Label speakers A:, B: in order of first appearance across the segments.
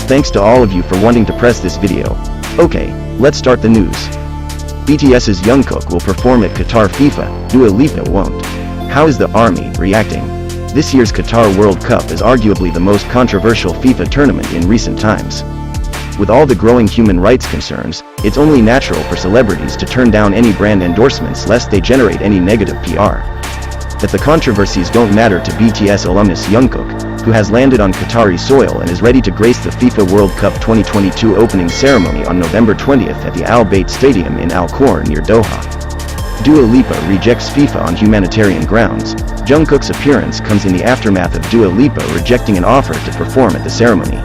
A: Thanks to all of you for wanting to press this video. Okay, let's start the news. BTS's Jungkook will perform at Qatar FIFA, Dua Lipa won't. How is the ARMY reacting? This year's Qatar World Cup is arguably the most controversial FIFA tournament in recent times. With all the growing human rights concerns, it's only natural for celebrities to turn down any brand endorsements lest they generate any negative PR. But the controversies don't matter to BTS alumnus Jungkook, who has landed on Qatari soil and is ready to grace the FIFA World Cup 2022 opening ceremony on November 20th at the Al Bayt Stadium in Al Khor near Doha. Dua Lipa rejects FIFA on humanitarian grounds. Jungkook's appearance comes in the aftermath of Dua Lipa rejecting an offer to perform at the ceremony.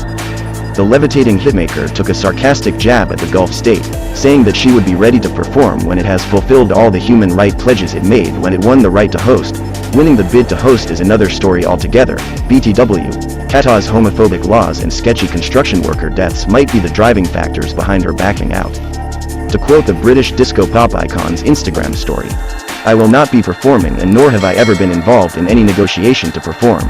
A: The levitating hitmaker took a sarcastic jab at the Gulf state, saying that she would be ready to perform when it has fulfilled all the human rights pledges it made when it won the right to host. Winning the bid to host is another story altogether. BTW, Qatar's homophobic laws and sketchy construction worker deaths might be the driving factors behind her backing out. To quote the British disco pop icon's Instagram story, "I will not be performing and nor have I ever been involved in any negotiation to perform.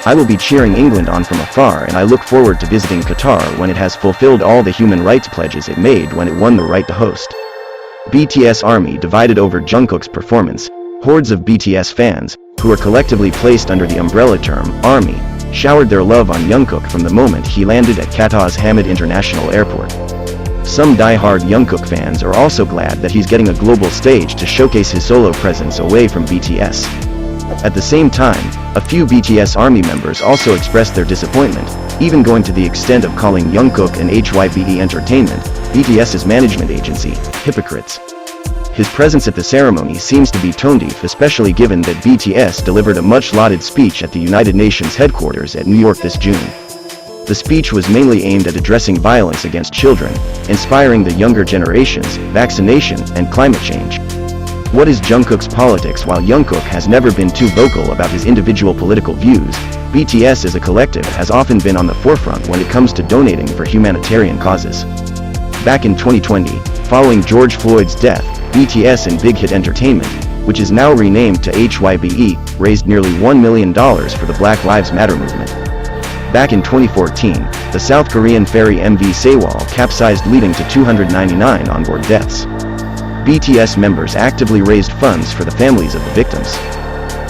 A: I will be cheering England on from afar and I look forward to visiting Qatar when it has fulfilled all the human rights pledges it made when it won the right to host." BTS ARMY divided over Jungkook's performance. Hordes of BTS fans, who are collectively placed under the umbrella term ARMY, showered their love on Jungkook from the moment he landed at Qatar's Hamad International Airport. Some die-hard Jungkook fans are also glad that he's getting a global stage to showcase his solo presence away from BTS. At the same time, a few BTS ARMY members also expressed their disappointment, even going to the extent of calling Jungkook and HYBE Entertainment, BTS's management agency, hypocrites. His presence at the ceremony seems to be tone-deaf, especially given that BTS delivered a much-lauded speech at the United Nations headquarters at New York this June. The speech was mainly aimed at addressing violence against children, inspiring the younger generations, vaccination, and climate change. What is Jungkook's politics? While Jungkook has never been too vocal about his individual political views, BTS as a collective has often been on the forefront when it comes to donating for humanitarian causes. Back in 2020, following George Floyd's death, BTS and Big Hit Entertainment, which is now renamed to HYBE, raised nearly $1 million for the Black Lives Matter movement. Back in 2014, the South Korean ferry MV Sewol capsized, leading to 299 onboard deaths. BTS members actively raised funds for the families of the victims.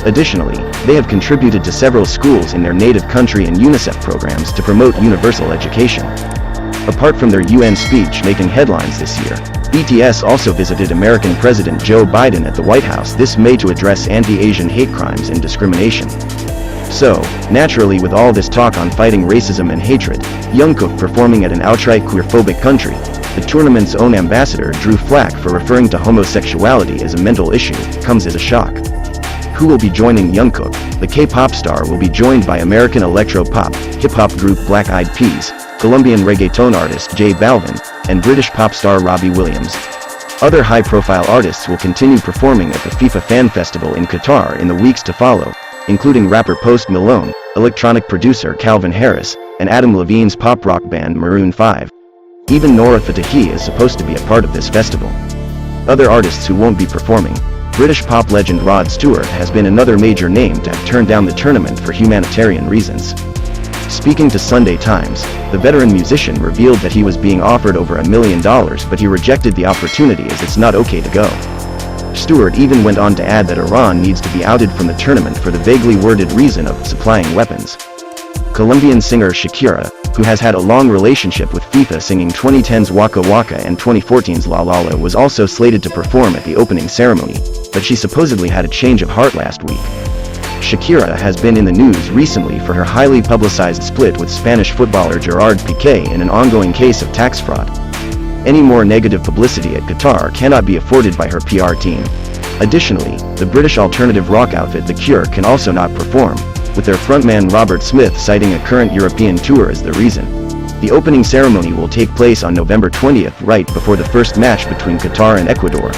A: Additionally, they have contributed to several schools in their native country and UNICEF programs to promote universal education. Apart from their UN speech making headlines this year, BTS also visited American President Joe Biden at the White House this May to address anti-Asian hate crimes and discrimination. So, naturally, with all this talk on fighting racism and hatred, Jungkook performing at an outright queerphobic country, the tournament's own ambassador drew flack for referring to homosexuality as a mental issue, comes as a shock. Who will be joining Jungkook? The K-pop star will be joined by American electro-pop, hip-hop group Black Eyed Peas, Colombian reggaeton artist J Balvin, and British pop star Robbie Williams. Other high-profile artists will continue performing at the FIFA Fan Festival in Qatar in the weeks to follow, including rapper Post Malone, electronic producer Calvin Harris, and Adam Levine's pop-rock band Maroon 5. Even Nora Fatahi is supposed to be a part of this festival. Other artists who won't be performing: British pop legend Rod Stewart has been another major name to have turned down the tournament for humanitarian reasons. Speaking to Sunday Times, the veteran musician revealed that he was being offered over $1 million, but he rejected the opportunity as it's not okay to go. Stewart even went on to add that Iran needs to be outed from the tournament for the vaguely worded reason of supplying weapons. Colombian singer Shakira, who has had a long relationship with FIFA, singing 2010's Waka Waka and 2014's La La La, was also slated to perform at the opening ceremony, but she supposedly had a change of heart last week. Shakira has been in the news recently for her highly publicized split with Spanish footballer Gerard Piqué in an ongoing case of tax fraud. Any more negative publicity at Qatar cannot be afforded by her PR team. Additionally, the British alternative rock outfit The Cure can also not perform, with their frontman Robert Smith citing a current European tour as the reason. The opening ceremony will take place on November 20th, right before the first match between Qatar and Ecuador.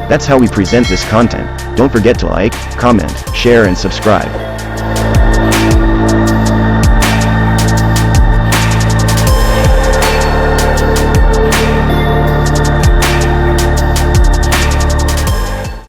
A: That's how we present this content. Don't forget to like, comment, share and subscribe.